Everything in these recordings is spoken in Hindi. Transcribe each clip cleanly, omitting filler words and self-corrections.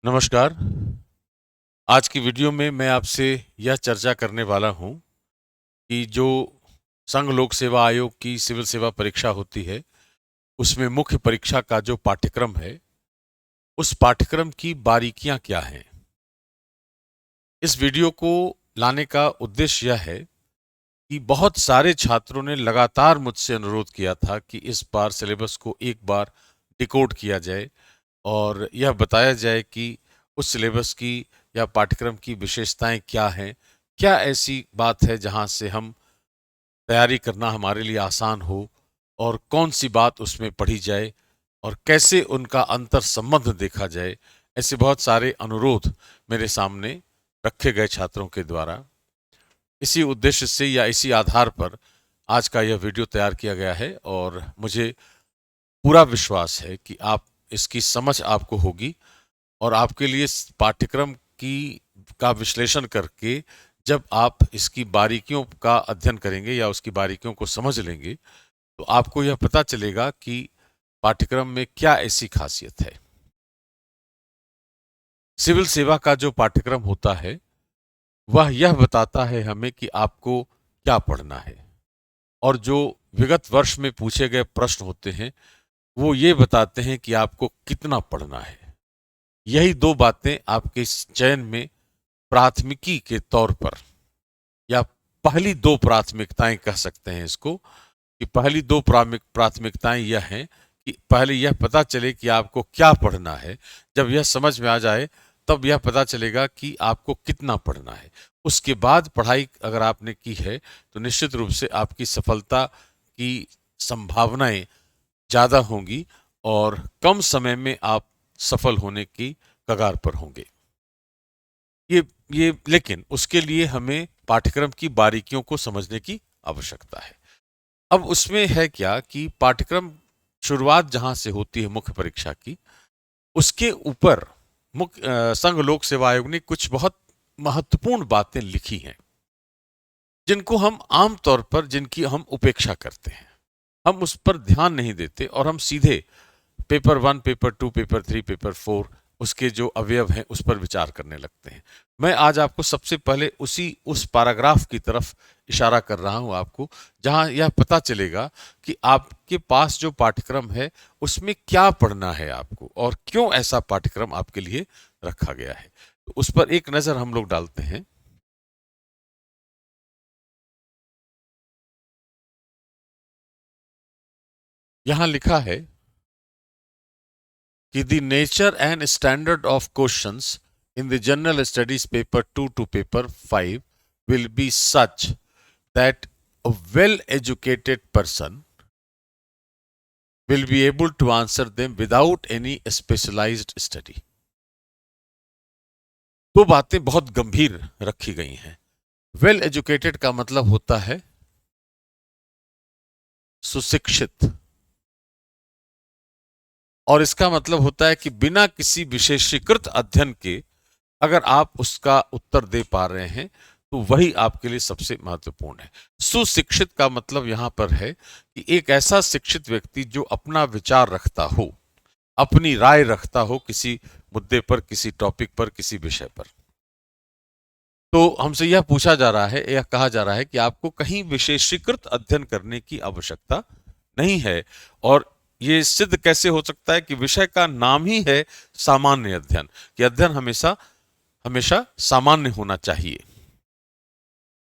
नमस्कार। आज की वीडियो में मैं आपसे यह चर्चा करने वाला हूं कि जो संघ लोक सेवा आयोग की सिविल सेवा परीक्षा होती है, उसमें मुख्य परीक्षा का जो पाठ्यक्रम है, उस पाठ्यक्रम की बारीकियां क्या हैं। इस वीडियो को लाने का उद्देश्य यह है कि बहुत सारे छात्रों ने लगातार मुझसे अनुरोध किया था कि इस बार सिलेबस को एक बार डिकोड किया जाए और यह बताया जाए कि उस सिलेबस की या पाठ्यक्रम की विशेषताएं क्या हैं। क्या ऐसी बात है जहां से हम तैयारी करना हमारे लिए आसान हो और कौन सी बात उसमें पढ़ी जाए और कैसे उनका अंतर संबंध देखा जाए। ऐसे बहुत सारे अनुरोध मेरे सामने रखे गए छात्रों के द्वारा। इसी उद्देश्य से या इसी आधार पर आज का यह वीडियो तैयार किया गया है और मुझे पूरा विश्वास है कि आप इसकी समझ आपको होगी और आपके लिए इस पाठ्यक्रम की का विश्लेषण करके जब आप इसकी बारीकियों का अध्ययन करेंगे या उसकी बारीकियों को समझ लेंगे तो आपको यह पता चलेगा कि पाठ्यक्रम में क्या ऐसी खासियत है। सिविल सेवा का जो पाठ्यक्रम होता है वह यह बताता है हमें कि आपको क्या पढ़ना है और जो विगत वर्ष में पूछे गए प्रश्न होते हैं वो ये बताते हैं कि आपको कितना पढ़ना है। यही दो बातें आपके इस चयन में प्राथमिकी के तौर पर या पहली दो प्राथमिकताएं कह सकते हैं इसको कि पहली दो प्राथमिकताएं यह हैं कि पहले यह पता चले कि आपको क्या पढ़ना है। जब यह समझ में आ जाए तब यह पता चलेगा कि आपको कितना पढ़ना है। उसके बाद पढ़ाई अगर आपने की है तो निश्चित रूप से आपकी सफलता की संभावनाएं ज़्यादा होंगी और कम समय में आप सफल होने की कगार पर होंगे। ये लेकिन उसके लिए हमें पाठ्यक्रम की बारीकियों को समझने की आवश्यकता है। अब उसमें है क्या कि पाठ्यक्रम शुरुआत जहां से होती है मुख्य परीक्षा की, उसके ऊपर संघ लोक सेवा आयोग ने कुछ बहुत महत्वपूर्ण बातें लिखी हैं जिनको हम आम तौर पर जिनकी हम उपेक्षा करते हैं। हम उस पर ध्यान नहीं देते और हम सीधे पेपर 1, पेपर 2, पेपर 3, पेपर 4 उसके जो अवयव हैं उस पर विचार करने लगते हैं। मैं आज आपको सबसे पहले उस पैराग्राफ की तरफ इशारा कर रहा हूं आपको जहां यह पता चलेगा कि आपके पास जो पाठ्यक्रम है उसमें क्या पढ़ना है आपको और क्यों ऐसा पाठ्यक्रम आपके लिए रखा गया है। तो उस पर एक नजर हम लोग डालते हैं। यहां लिखा है कि the nature and standard of questions in the general studies paper 2 to paper 5 will be such that a well educated person will be able to answer them without any specialized study। दो बातें बहुत गंभीर रखी गई हैं। वेल एजुकेटेड का मतलब होता है सुशिक्षित और इसका मतलब होता है कि बिना किसी विशेषीकृत अध्ययन के अगर आप उसका उत्तर दे पा रहे हैं तो वही आपके लिए सबसे महत्वपूर्ण है। सुशिक्षित का मतलब यहां पर है कि एक ऐसा शिक्षित व्यक्ति जो अपना विचार रखता हो, अपनी राय रखता हो किसी मुद्दे पर, किसी टॉपिक पर, किसी विषय पर। तो हमसे यह पूछा जा रहा है, यह कहा जा रहा है कि आपको कहीं विशेषीकृत अध्ययन करने की आवश्यकता नहीं है। और ये सिद्ध कैसे हो सकता है कि विषय का नाम ही है सामान्य अध्ययन, कि अध्ययन हमेशा हमेशा सामान्य होना चाहिए।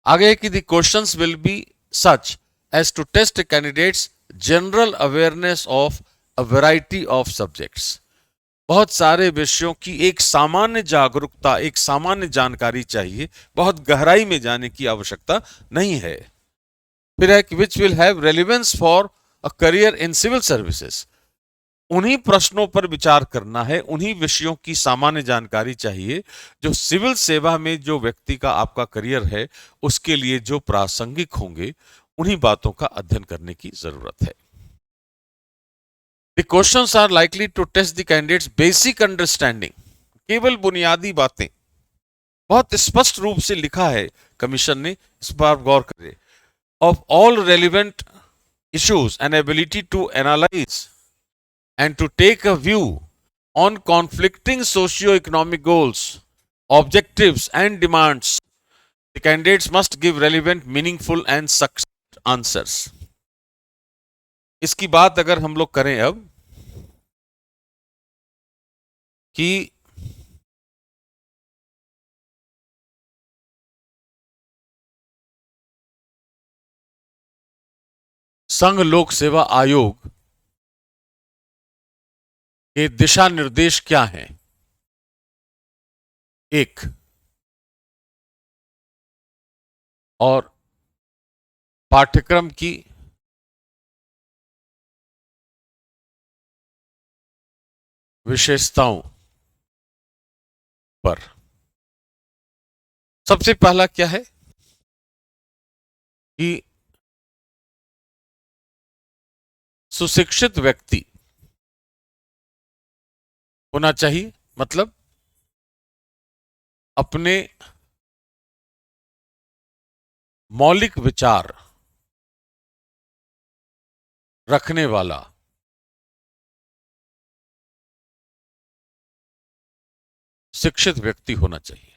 आगे है कि the questions will be such as to test candidates general awareness of a variety of subjects. बहुत सारे विषयों की एक सामान्य जागरूकता, एक सामान्य जानकारी चाहिए, बहुत गहराई में जाने की आवश्यकता नहीं है। फिर है कि which will have relevance for a career in civil services. उन्हीं प्रश्नों पर विचार करना है, उन्हीं विषयों की सामान्य जानकारी चाहिए जो सिविल सेवा में जो व्यक्ति का आपका करियर है उसके लिए जो प्रासंगिक होंगे। उन्हीं बातों का अध्ययन करने की जरूरत है। The questions are likely to test the candidates basic understanding. केवल बुनियादी बातें, बहुत स्पष्ट रूप से लिखा है कमीशन ने, इस पर गौर करें। Of all relevant issues and ability to analyse and to take a view on conflicting socio-economic goals, objectives, and demands. The candidates must give relevant, meaningful, and succinct answers. इसकी बात अगर हम लोग करें अब कि संघ लोक सेवा आयोग के दिशा निर्देश क्या हैं? एक, और पाठ्यक्रम की विशेषताओं पर सबसे पहला क्या है कि सुशिक्षित व्यक्ति होना चाहिए, मतलब अपने मौलिक विचार रखने वाला शिक्षित व्यक्ति होना चाहिए.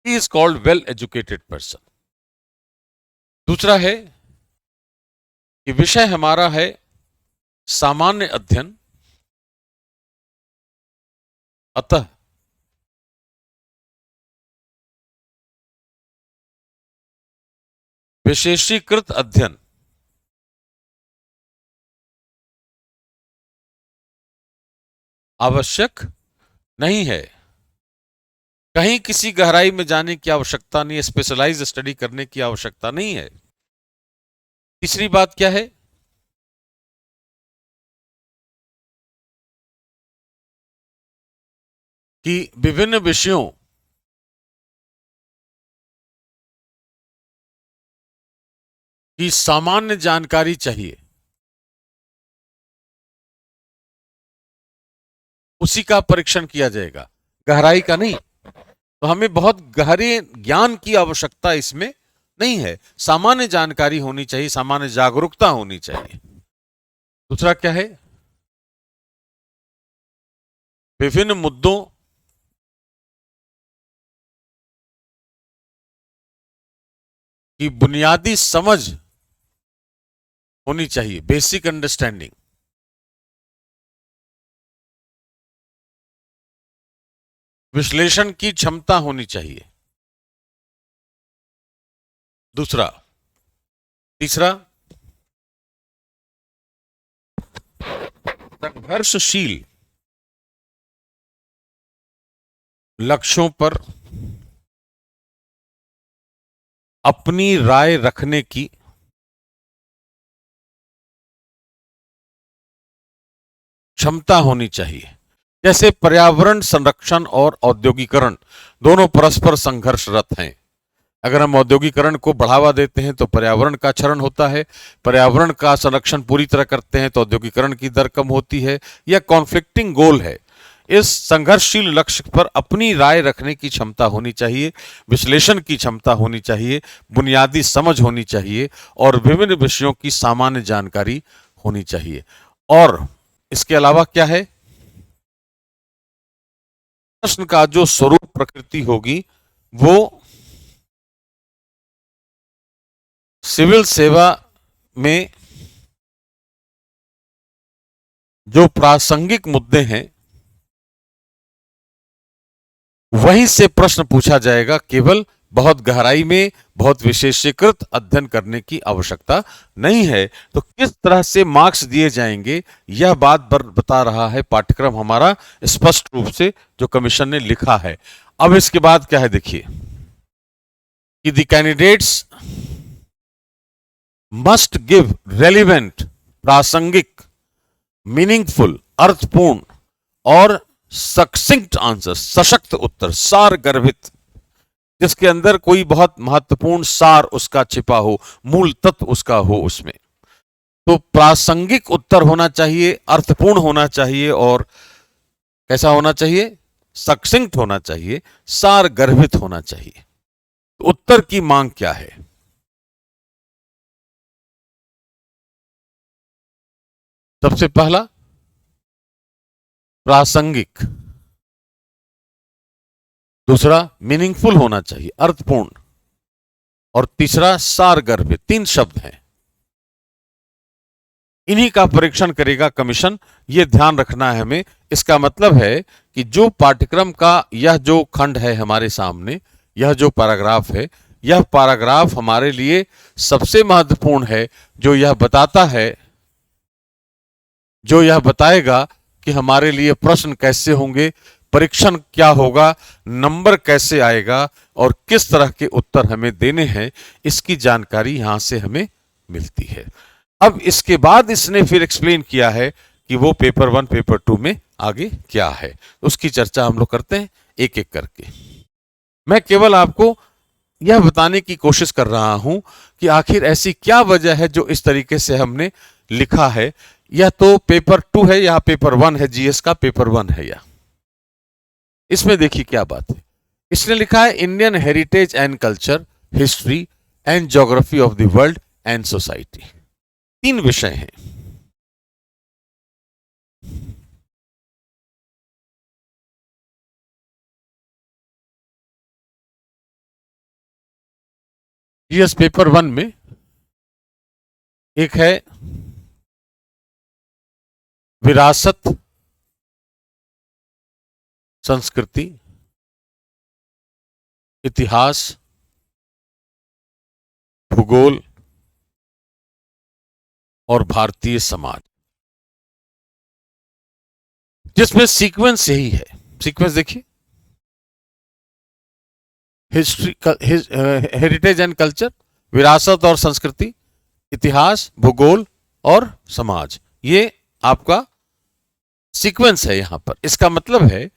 He is called well educated person. दूसरा है कि विषय हमारा है सामान्य अध्ययन, अतः विशेषीकृत अध्ययन आवश्यक नहीं है. कहीं किसी गहराई में जाने की आवश्यकता नहीं है, स्पेशलाइज स्टडी करने की आवश्यकता नहीं है. तीसरी बात क्या है कि विभिन्न विषयों की सामान्य जानकारी चाहिए, उसी का परीक्षण किया जाएगा, गहराई का नहीं. तो हमें बहुत गहरे ज्ञान की आवश्यकता इसमें नहीं है, सामान्य जानकारी होनी चाहिए, सामान्य जागरूकता होनी चाहिए. दूसरा क्या है, विभिन्न मुद्दों की बुनियादी समझ होनी चाहिए, बेसिक अंडरस्टैंडिंग. विश्लेषण की क्षमता होनी चाहिए. दूसरा. तीसरा, संघर्षशील लक्ष्यों पर अपनी राय रखने की क्षमता होनी चाहिए. जैसे पर्यावरण संरक्षण और औद्योगिकरण दोनों परस्पर संघर्षरत हैं. अगर हम औद्योगिकरण को बढ़ावा देते हैं तो पर्यावरण का क्षरण होता है, पर्यावरण का संरक्षण पूरी तरह करते हैं तो औद्योगिकरण की दर कम होती है. यह कॉन्फ्लिक्टिंग गोल है. इस संघर्षशील लक्ष्य पर अपनी राय रखने की क्षमता होनी चाहिए, विश्लेषण की क्षमता होनी चाहिए, बुनियादी समझ होनी चाहिए और विभिन्न विषयों की सामान्य जानकारी होनी चाहिए. और इसके अलावा क्या है, प्रश्न का जो स्वरूप प्रकृति होगी वो सिविल सेवा में जो प्रासंगिक मुद्दे हैं वहीं से प्रश्न पूछा जाएगा. केवल बहुत गहराई में बहुत विशेषीकृत अध्ययन करने की आवश्यकता नहीं है. तो किस तरह से मार्क्स दिए जाएंगे यह बात बता रहा है पाठ्यक्रम हमारा स्पष्ट रूप से जो कमीशन ने लिखा है. अब इसके बाद क्या है देखिए कि the candidates must give relevant, प्रासंगिक, मीनिंगफुल, अर्थपूर्ण और सक्सिंक्ट आंसर, सशक्त उत्तर, सार गर्भित, जिसके अंदर कोई बहुत महत्वपूर्ण सार उसका छिपा हो, मूल तत्व उसका हो उसमें. तो प्रासंगिक उत्तर होना चाहिए, अर्थपूर्ण होना चाहिए और कैसा होना चाहिए, सक्सिंक्ट होना चाहिए, सार गर्भित होना चाहिए. उत्तर की मांग क्या है, सबसे पहला प्रासंगिक, दूसरा मीनिंगफुल होना चाहिए, अर्थपूर्ण, और तीसरा सारगर्भ। 3 शब्द हैं, इन्हीं का परीक्षण करेगा कमीशन। यह ध्यान रखना है हमें। इसका मतलब है कि जो पाठ्यक्रम का यह जो खंड है हमारे सामने, यह जो पैराग्राफ है, यह पैराग्राफ हमारे लिए सबसे महत्वपूर्ण है, जो यह बताता है, जो यह बताएगा कि हमारे लिए प्रश्न कैसे होंगे, परीक्षण क्या होगा, नंबर कैसे आएगा और किस तरह के उत्तर हमें देने हैं, इसकी जानकारी यहां से हमें मिलती है। अब इसके बाद इसने फिर एक्सप्लेन किया है कि वो पेपर 1 पेपर 2 में आगे क्या है, उसकी चर्चा हम लोग करते हैं एक एक करके। मैं केवल आपको यह बताने की कोशिश कर रहा हूं कि आखिर ऐसी क्या वजह है जो इस तरीके से हमने लिखा है। यह तो पेपर 2 है, यह पेपर 1 है, जीएस का पेपर 1 है। यह इसमें देखिए क्या बात है। इसने लिखा है Indian heritage and culture, history and geography of the world and society. 3 विषय हैं। जीएस पेपर 1 में एक है विरासत, संस्कृति, इतिहास, भूगोल और भारतीय समाज, जिसमें सीक्वेंस यही है। सीक्वेंस देखिए, हिस्ट्री, हेरिटेज एंड कल्चर, विरासत और संस्कृति, इतिहास, भूगोल और समाज, ये आपका सीक्वेंस है यहां पर। इसका मतलब है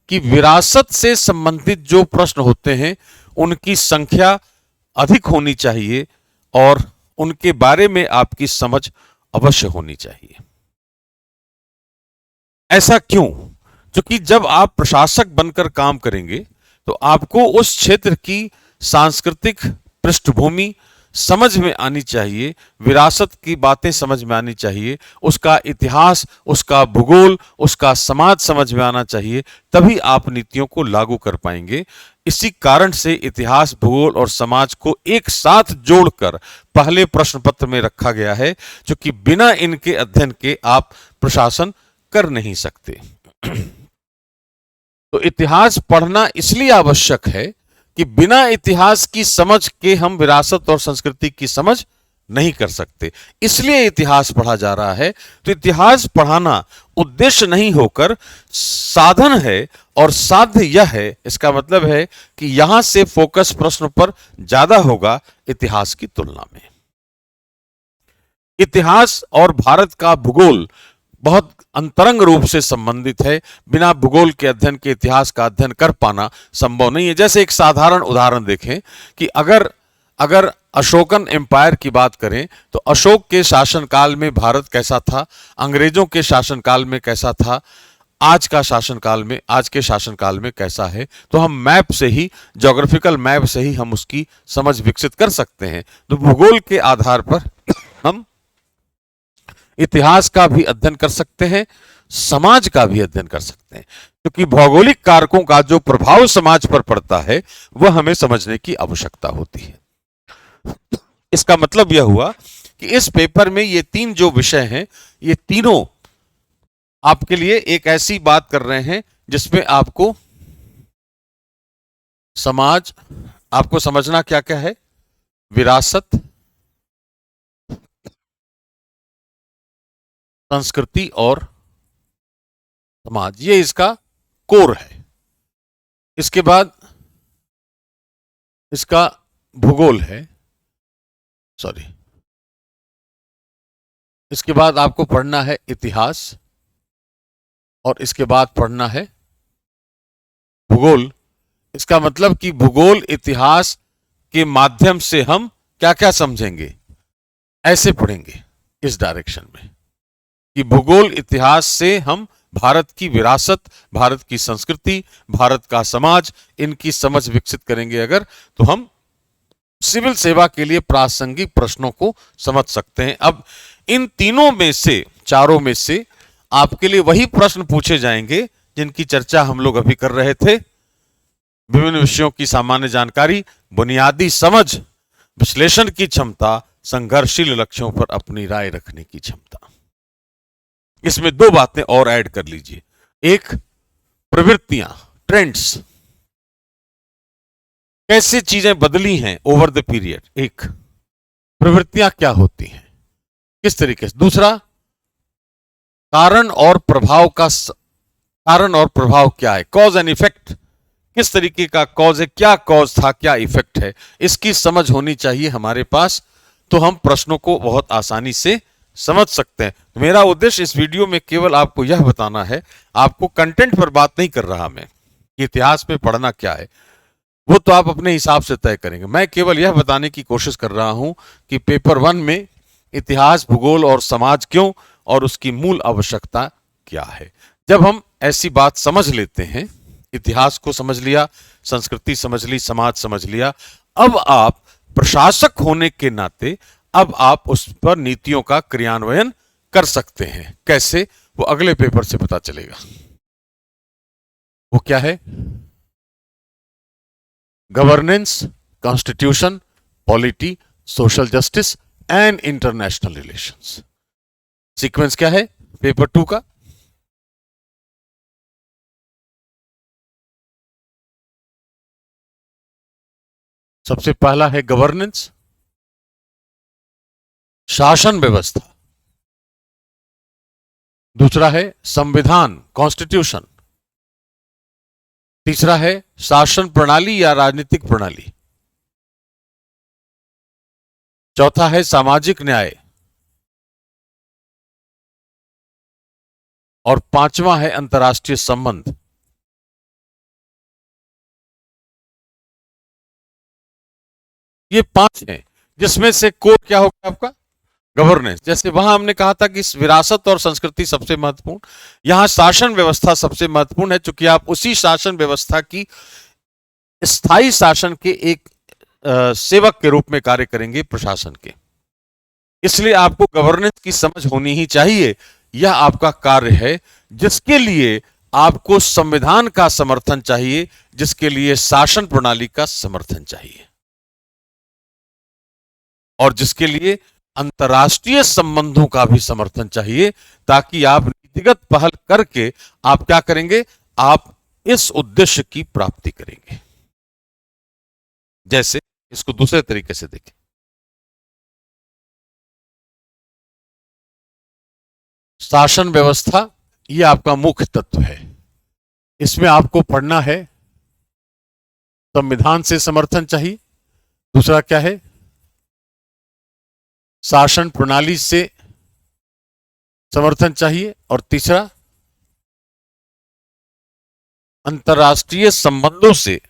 कि विरासत से संबंधित जो प्रश्न होते हैं उनकी संख्या अधिक होनी चाहिए और उनके बारे में आपकी समझ अवश्य होनी चाहिए। ऐसा क्यों? क्योंकि जब आप प्रशासक बनकर काम करेंगे तो आपको उस क्षेत्र की सांस्कृतिक पृष्ठभूमि समझ में आनी चाहिए, विरासत की बातें समझ में आनी चाहिए, उसका इतिहास, उसका भूगोल, उसका समाज समझ में आना चाहिए, तभी आप नीतियों को लागू कर पाएंगे। इसी कारण से इतिहास, भूगोल और समाज को एक साथ जोड़कर पहले प्रश्न पत्र में रखा गया है, क्योंकि बिना इनके अध्ययन के आप प्रशासन कर नहीं सकते। तो इतिहास पढ़ना इसलिए आवश्यक है कि बिना इतिहास की समझ के हम विरासत और संस्कृति की समझ नहीं कर सकते, इसलिए इतिहास पढ़ा जा रहा है। तो इतिहास पढ़ाना उद्देश्य नहीं होकर साधन है और साध्य यह है। इसका मतलब है कि यहां से फोकस प्रश्न पर ज्यादा होगा इतिहास की तुलना में। इतिहास और भारत का भूगोल बहुत अंतरंग रूप से संबंधित है। बिना भूगोल के अध्ययन के इतिहास का अध्ययन कर पाना संभव नहीं है। जैसे एक साधारण उदाहरण देखें कि अगर अशोकन एम्पायर की बात करें तो अशोक के शासनकाल में भारत कैसा था, अंग्रेजों के शासनकाल में कैसा था, आज का शासनकाल में, आज के शासनकाल में कैसा है, तो हम मैप से ही, ज्योग्राफिकल मैप से ही हम उसकी समझ विकसित कर सकते हैं। तो भूगोल के आधार पर हम इतिहास का भी अध्ययन कर सकते हैं, समाज का भी अध्ययन कर सकते हैं, क्योंकि भौगोलिक कारकों का जो प्रभाव समाज पर पड़ता है वह हमें समझने की आवश्यकता होती है। इसका मतलब यह हुआ कि इस पेपर में ये 3 जो विषय हैं, ये तीनों आपके लिए एक ऐसी बात कर रहे हैं जिसमें आपको समाज, आपको समझना क्या क्या है, विरासत, संस्कृति और समाज, ये इसका कोर है। इसके बाद इसका भूगोल है, सॉरी, इसके बाद आपको पढ़ना है इतिहास और इसके बाद पढ़ना है भूगोल। इसका मतलब कि भूगोल इतिहास के माध्यम से हम क्या क्या समझेंगे, ऐसे पढ़ेंगे इस डायरेक्शन में कि भूगोल इतिहास से हम भारत की विरासत, भारत की संस्कृति, भारत का समाज, इनकी समझ विकसित करेंगे अगर, तो हम सिविल सेवा के लिए प्रासंगिक प्रश्नों को समझ सकते हैं। अब इन तीनों में से, चारों में से आपके लिए वही प्रश्न पूछे जाएंगे जिनकी चर्चा हम लोग अभी कर रहे थे। विभिन्न विषयों की सामान्य जानकारी, बुनियादी समझ, विश्लेषण की क्षमता, संघर्षशील लक्ष्यों पर अपनी राय रखने की क्षमता। इसमें दो बातें और ऐड कर लीजिए। एक, प्रवृत्तियां, ट्रेंड्स, कैसे चीजें बदली हैं ओवर द पीरियड। एक, प्रवृत्तियां क्या होती हैं, किस तरीके से। दूसरा, कारण और प्रभाव क्या है, कॉज एंड इफेक्ट, किस तरीके का कॉज है, क्या कॉज था, क्या इफेक्ट है, इसकी समझ होनी चाहिए हमारे पास, तो हम प्रश्नों को बहुत आसानी से समझ सकते हैं। तो मेरा उद्देश्य इस वीडियो में केवल आपको यह बताना है, आपको कंटेंट पर बात नहीं कर रहा मैं, इतिहास में पढ़ना क्या है वो तो आप अपने हिसाब से तय करेंगे। मैं केवल यह बताने की कोशिश कर रहा हूं कि पेपर 1 में इतिहास, भूगोल और समाज क्यों और उसकी मूल आवश्यकता क्या है। जब हम ऐसी बात समझ लेते हैं, इतिहास को समझ लिया, संस्कृति समझ ली, समाज समझ लिया, अब आप प्रशासक होने के नाते अब आप उस पर नीतियों का क्रियान्वयन कर सकते हैं। कैसे, वो अगले पेपर से पता चलेगा। वो क्या है, governance, constitution, polity, social justice and international relations. Sequence क्या है पेपर 2 का, सबसे पहला है गवर्नेंस, शासन व्यवस्था। दूसरा है संविधान, कॉन्स्टिट्यूशन। तीसरा है शासन प्रणाली या राजनीतिक प्रणाली। चौथा है सामाजिक न्याय। और पांचवा है अंतर्राष्ट्रीय संबंध। ये 5 हैं, जिसमें से कोर क्या होगा आपका, गवर्नेंस। जैसे वहां हमने कहा था कि विरासत और संस्कृति सबसे महत्वपूर्ण, यहां शासन व्यवस्था सबसे महत्वपूर्ण है, क्योंकि आप उसी शासन व्यवस्था की स्थायी शासन के एक सेवक के रूप में कार्य करेंगे, प्रशासन के। इसलिए आपको गवर्नेंस की समझ होनी ही चाहिए। यह आपका कार्य है, जिसके लिए आपको संविधान का समर्थन चाहिए, जिसके लिए शासन प्रणाली का समर्थन चाहिए, और जिसके लिए अंतर्राष्ट्रीय संबंधों का भी समर्थन चाहिए, ताकि आप नीतिगत पहल करके आप क्या करेंगे, आप इस उद्देश्य की प्राप्ति करेंगे। जैसे इसको दूसरे तरीके से देखें, शासन व्यवस्था ये आपका मुख्य तत्व है। इसमें आपको पढ़ना है, संविधान से समर्थन चाहिए। दूसरा क्या है, शासन प्रणाली से समर्थन चाहिए। और तीसरा, अंतर्राष्ट्रीय संबंधों से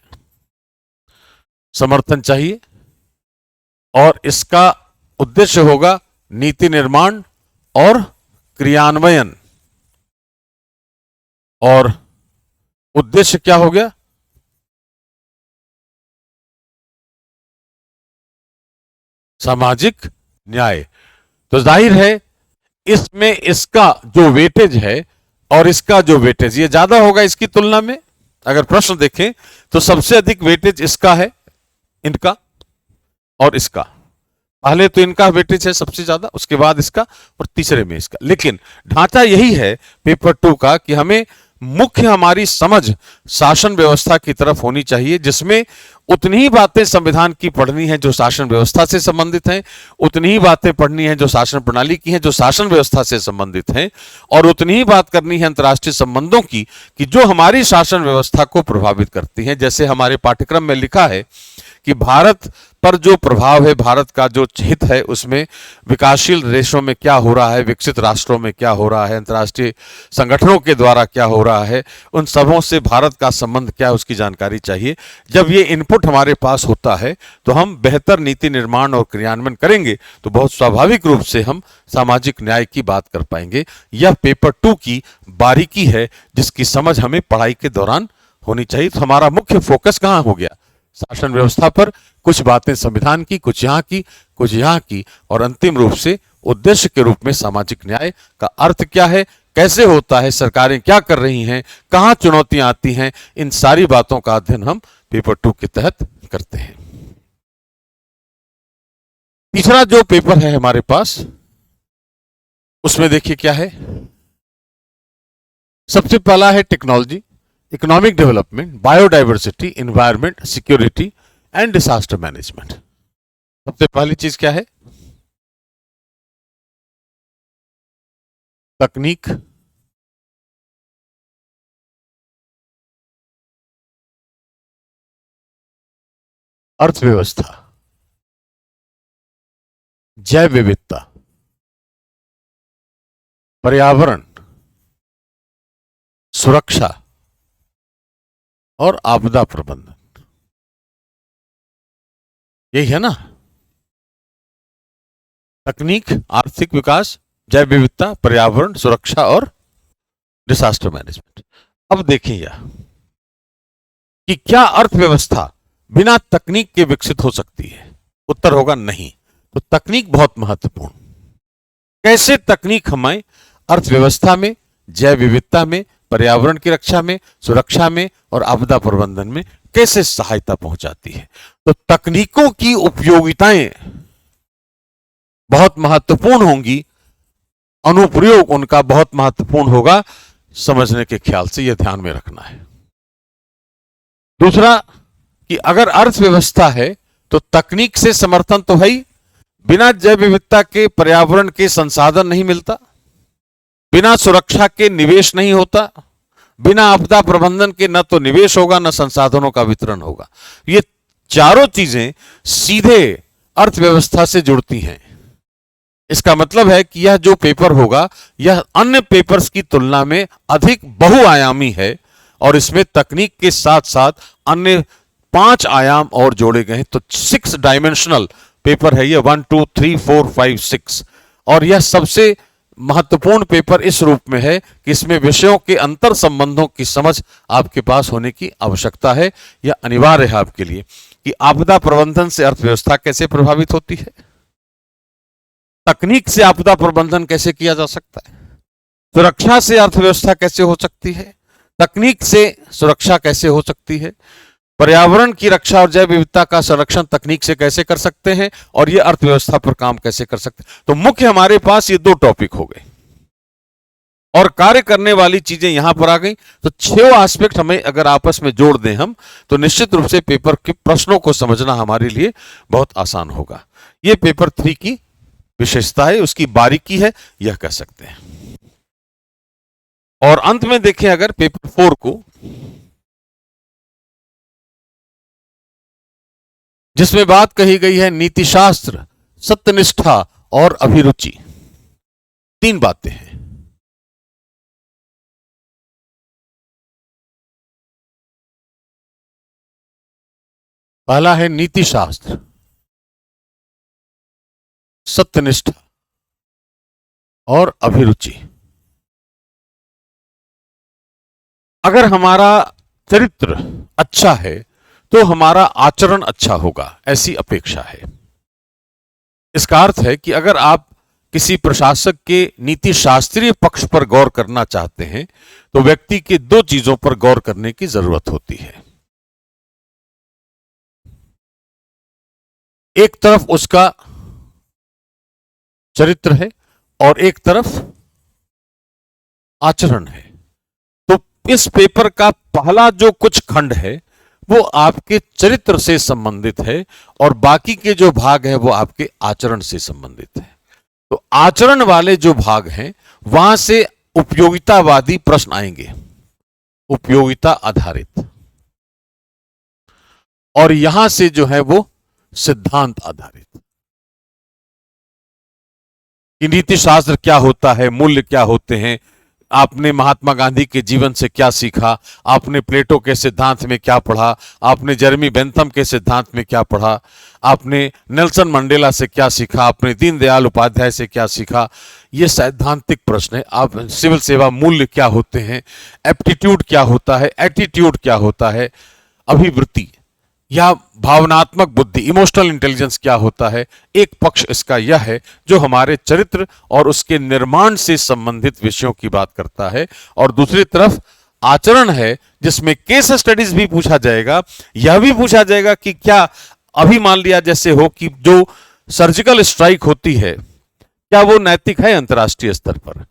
समर्थन चाहिए। और इसका उद्देश्य होगा नीति निर्माण और क्रियान्वयन। और उद्देश्य क्या हो गया, सामाजिक न्याय। तो जाहिर है इसमें इसका जो वेटेज है और इसका जो वेटेज ये ज्यादा होगा इसकी तुलना में। अगर प्रश्न देखें तो सबसे अधिक वेटेज इसका है, इनका और इसका। पहले तो इनका वेटेज है सबसे ज्यादा, उसके बाद इसका, और तीसरे में इसका। लेकिन ढांचा यही है पेपर 2 का कि हमें मुख्य हमारी समझ शासन व्यवस्था की तरफ होनी चाहिए, जिसमें उतनी ही बातें संविधान की पढ़नी है जो शासन व्यवस्था से संबंधित हैं, उतनी ही बातें पढ़नी है जो शासन प्रणाली की हैं जो शासन व्यवस्था से संबंधित हैं, और उतनी ही बात करनी है अंतर्राष्ट्रीय संबंधों की कि जो हमारी शासन व्यवस्था को प्रभावित करती हैं। जैसे हमारे पाठ्यक्रम में लिखा है कि भारत पर जो प्रभाव है, भारत का जो हित है, उसमें विकासशील देशों में क्या हो रहा है, विकसित राष्ट्रों में क्या हो रहा है, अंतर्राष्ट्रीय संगठनों के द्वारा क्या हो रहा है, उन सबों से भारत का संबंध क्या है उसकी जानकारी चाहिए। जब ये इनपुट हमारे पास होता है तो हम बेहतर नीति निर्माण और क्रियान्वयन करेंगे, तो बहुत स्वाभाविक रूप से हम सामाजिक न्याय की बात कर पाएंगे। यह पेपर 2 की बारीकी है, जिसकी समझ हमें पढ़ाई के दौरान होनी चाहिए। तो हमारा मुख्य फोकस कहाँ हो गया, शासन व्यवस्था पर, कुछ बातें संविधान की, कुछ यहाँ की, कुछ यहाँ की, और अंतिम रूप से उद्देश्य के रूप में सामाजिक न्याय का अर्थ क्या है, कैसे होता है, सरकारें क्या कर रही हैं, कहां चुनौतियां आती हैं, इन सारी बातों का अध्ययन हम पेपर 2 के तहत करते हैं। तीसरा जो पेपर है हमारे पास, उसमें देखिए क्या है। सबसे पहला है technology, economic development, biodiversity, environment, security and disaster management. सबसे पहली चीज क्या है? तकनीक, अर्थव्यवस्था, जैव विविधता, पर्यावरण, सुरक्षा और आपदा प्रबंधन। यही है ना? तकनीक, आर्थिक विकास, जैव विविधता, पर्यावरण, सुरक्षा और डिजास्टर मैनेजमेंट। अब देखिए यह कि क्या अर्थव्यवस्था बिना तकनीक के विकसित हो सकती है? उत्तर होगा नहीं। तो तकनीक बहुत महत्वपूर्ण। कैसे तकनीक हमें अर्थव्यवस्था में, जैव विविधता में, पर्यावरण की रक्षा में, सुरक्षा में और आपदा प्रबंधन में कैसे सहायता पहुंचाती है? तो तकनीकों की उपयोगिताएं बहुत महत्वपूर्ण होंगी, अनुप्रयोग उनका बहुत महत्वपूर्ण होगा। समझने के ख्याल से यह ध्यान में रखना है। दूसरा कि अगर अर्थव्यवस्था है तो तकनीक से समर्थन तो है ही। बिना जैव विविधता के, पर्यावरण के संसाधन नहीं मिलता, बिना सुरक्षा के निवेश नहीं होता, बिना आपदा प्रबंधन के न तो निवेश होगा न संसाधनों का वितरण होगा। ये चारों चीजें सीधे अर्थव्यवस्था से जुड़ती हैं। इसका मतलब है कि यह जो पेपर होगा यह अन्य पेपर्स की तुलना में अधिक बहुआयामी है और इसमें तकनीक के साथ साथ अन्य 5 आयाम और जोड़े गए हैं। तो 6 डायमेंशनल पेपर है ये, 1 2 3 4 5 6। और यह सबसे महत्वपूर्ण पेपर इस रूप में है कि इसमें विषयों के अंतर संबंधों की समझ आपके पास होने की आवश्यकता है। यह अनिवार्य है आपके लिए कि आपदा प्रबंधन से अर्थव्यवस्था कैसे प्रभावित होती है, तकनीक से आपदा प्रबंधन कैसे किया जा सकता है, सुरक्षा से अर्थव्यवस्था कैसे हो सकती है, तकनीक से सुरक्षा कैसे हो सकती है, पर्यावरण की रक्षा और जैव विविधता का संरक्षण तकनीक से कैसे कर सकते हैं और ये अर्थव्यवस्था पर काम कैसे कर सकते हैं। तो मुख्य हमारे पास ये 2 टॉपिक हो गए और कार्य करने वाली चीजें यहां पर आ गई। तो 6 एस्पेक्ट हमें अगर आपस में जोड़ दें हम, तो निश्चित रूप से पेपर के प्रश्नों को समझना हमारे लिए बहुत आसान होगा। ये पेपर 3 की विशेषता है, उसकी बारीकी है, यह कह सकते हैं। और अंत में देखें अगर पेपर 4 को, जिसमें बात कही गई है नीतिशास्त्र, सत्यनिष्ठा और अभिरुचि। 3 बातें हैं। पहला है नीतिशास्त्र, सत्यनिष्ठा और अभिरुचि। अगर हमारा चरित्र अच्छा है तो हमारा आचरण अच्छा होगा, ऐसी अपेक्षा है। इसका अर्थ है कि अगर आप किसी प्रशासक के नीति शास्त्रीय पक्ष पर गौर करना चाहते हैं तो व्यक्ति के 2 चीजों पर गौर करने की जरूरत होती है। एक तरफ उसका चरित्र है और एक तरफ आचरण है। तो इस पेपर का पहला जो कुछ खंड है वो आपके चरित्र से संबंधित है और बाकी के जो भाग है वो आपके आचरण से संबंधित है। तो आचरण वाले जो भाग हैं वहां से उपयोगितावादी प्रश्न आएंगे, उपयोगिता आधारित, और यहां से जो है वो सिद्धांत आधारित कि नीति शास्त्र क्या होता है, मूल्य क्या होते हैं, आपने महात्मा गांधी के जीवन से क्या सीखा, आपने प्लेटो के सिद्धांत में क्या पढ़ा, आपने जेरेमी बेंथम के सिद्धांत में क्या पढ़ा, आपने नेल्सन मंडेला से क्या सीखा, आपने दीनदयाल उपाध्याय से क्या सीखा। ये सैद्धांतिक प्रश्न है। आप सिविल सेवा मूल्य क्या होते हैं, एप्टीट्यूड क्या होता है, एटीट्यूड क्या होता है, अभिवृत्ति, या भावनात्मक बुद्धि, इमोशनल इंटेलिजेंस क्या होता है। एक पक्ष इसका यह है जो हमारे चरित्र और उसके निर्माण से संबंधित विषयों की बात करता है, और दूसरी तरफ आचरण है जिसमें केस स्टडीज भी पूछा जाएगा। यह भी पूछा जाएगा कि क्या अभी मान लिया जैसे हो कि जो सर्जिकल स्ट्राइक होती है क्या वो नैतिक है अंतर्राष्ट्रीय स्तर पर,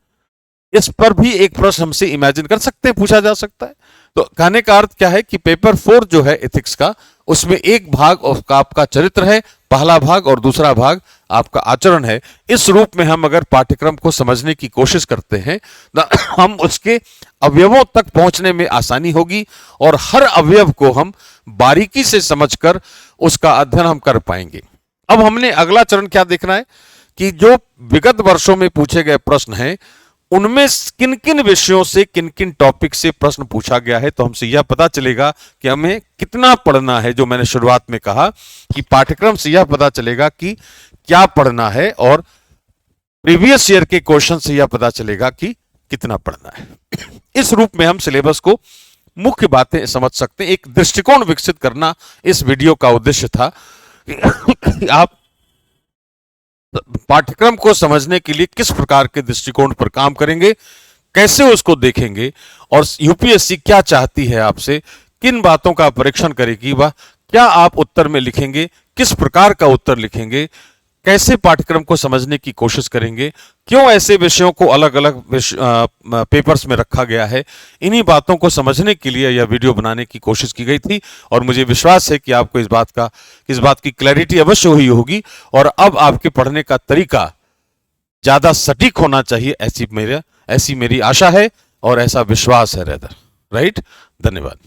इस पर भी एक प्रश्न हमसे इमेजिन कर सकते हैं, पूछा जा सकता है। तो कहने का अर्थ क्या है कि पेपर 4 जो है एथिक्स का, उसमें एक भाग आपका चरित्र है, पहला भाग, और दूसरा भाग आपका आचरण है। इस रूप में हम अगर पाठ्यक्रम को समझने की कोशिश करते हैं तो हम उसके अवयवों तक पहुंचने में आसानी होगी, और हर अवयव को हम बारीकी से समझकर उसका अध्ययन हम कर पाएंगे। अब हमने अगला चरण क्या देखना है कि जो विगत वर्षों में पूछे गए प्रश्न हैं उनमें किन किन विषयों से, किन किन टॉपिक से प्रश्न पूछा गया है, तो हमसे यह पता चलेगा कि हमें कितना पढ़ना है। जो मैंने शुरुआत में कहा कि पाठ्यक्रम से यह पता चलेगा कि क्या पढ़ना है, और प्रीवियस ईयर के क्वेश्चन से यह पता चलेगा कि कितना पढ़ना है। इस रूप में हम सिलेबस को मुख्य बातें समझ सकते हैं। एक दृष्टिकोण विकसित करना इस वीडियो का उद्देश्य था कि आप पाठ्यक्रम को समझने के लिए किस प्रकार के दृष्टिकोण पर काम करेंगे, कैसे उसको देखेंगे, और यूपीएससी क्या चाहती है आपसे, किन बातों का परीक्षण करेगी, वह क्या आप उत्तर में लिखेंगे, किस प्रकार का उत्तर लिखेंगे, कैसे पाठ्यक्रम को समझने की कोशिश करेंगे, क्यों ऐसे विषयों को अलग अलग पेपर्स में रखा गया है। इन्हीं बातों को समझने के लिए यह वीडियो बनाने की कोशिश की गई थी, और मुझे विश्वास है कि आपको इस बात की क्लैरिटी अवश्य हुई होगी, और अब आपके पढ़ने का तरीका ज्यादा सटीक होना चाहिए, ऐसी मेरी आशा है और ऐसा विश्वास है। राइट, धन्यवाद।